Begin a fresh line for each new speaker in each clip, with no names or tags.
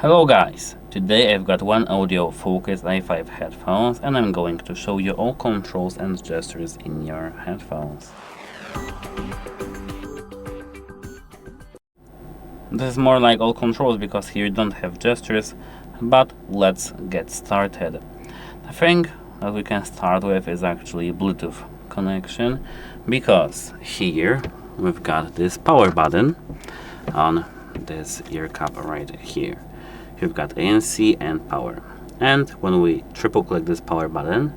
Hello guys, today I've got OneOdio FOCUS A5 headphones and I'm going to show you all controls and gestures in your headphones. This is more like all controls because here you don't have gestures, but let's get started. The thing that we can start with is actually Bluetooth connection, because here we've got this power button on this ear cup right here. You've got ANC and power, and when we triple click this power button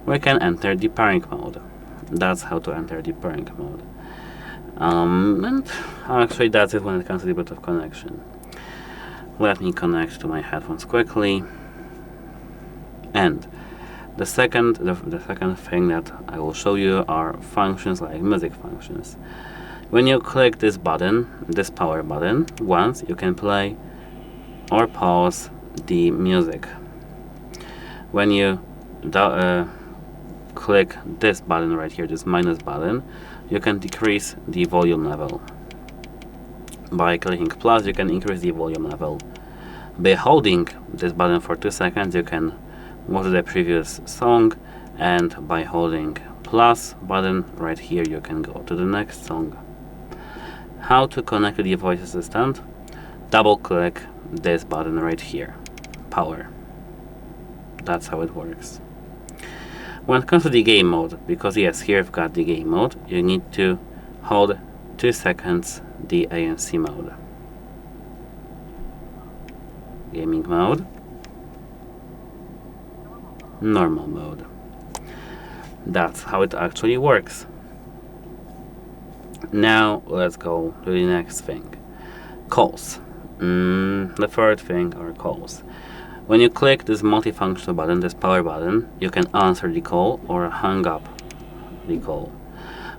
we can enter the pairing mode. That's how to enter the pairing mode. And actually that's it when it comes to the Bluetooth connection. Let me connect to my headphones quickly. And the second thing that I will show you are functions like music functions. When you click this button, this power button, once you can play or pause the music. When you click this button right here, this minus button, you can decrease the volume level. By clicking plus, you can increase the volume level. By holding this button for 2 seconds, you can move to the previous song, and by holding plus button right here, you can go to the next song. How to connect to the voice assistant? Double click this button right here, power. That's how it works. When it comes to the game mode, because yes, here I've got the game mode, you need to hold 2 seconds the ANC mode. Gaming mode, normal mode. That's how it actually works. Now let's go to the next thing. Calls. The third thing are calls. When you click this multifunctional button, this power button, you can answer the call or hang up the call.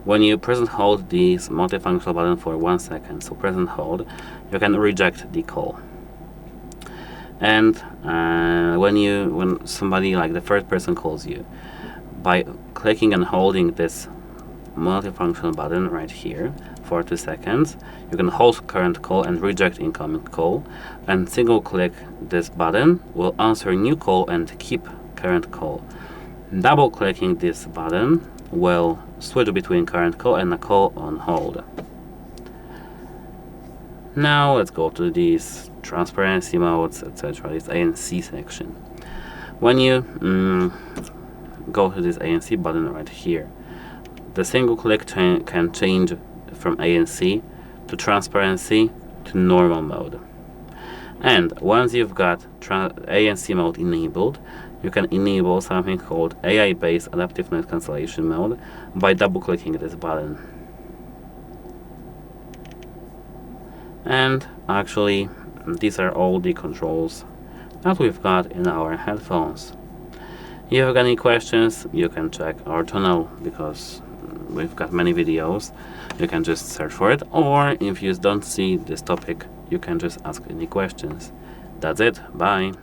When you press and hold this multifunctional button for 1 second, so press and hold, you can reject the call. And when somebody, like the third person, calls you, by clicking and holding this multifunctional button right here for 2 seconds, you can hold current call and reject incoming call, and single click this button will answer new call and keep current call. Double clicking this button will switch between current call and a call on hold. Now let's go to these transparency modes, etc., this ANC section. When you go to this ANC button right here, the single click can change from ANC to transparency to normal mode. And once you've got ANC mode enabled, you can enable something called AI-based adaptive noise cancellation mode by double clicking this button. And actually these are all the controls that we've got in our headphones. If you have any questions, you can check our channel, because we've got many videos. You can just search for it, or if you don't see this topic, you can just ask any questions. That's it. Bye.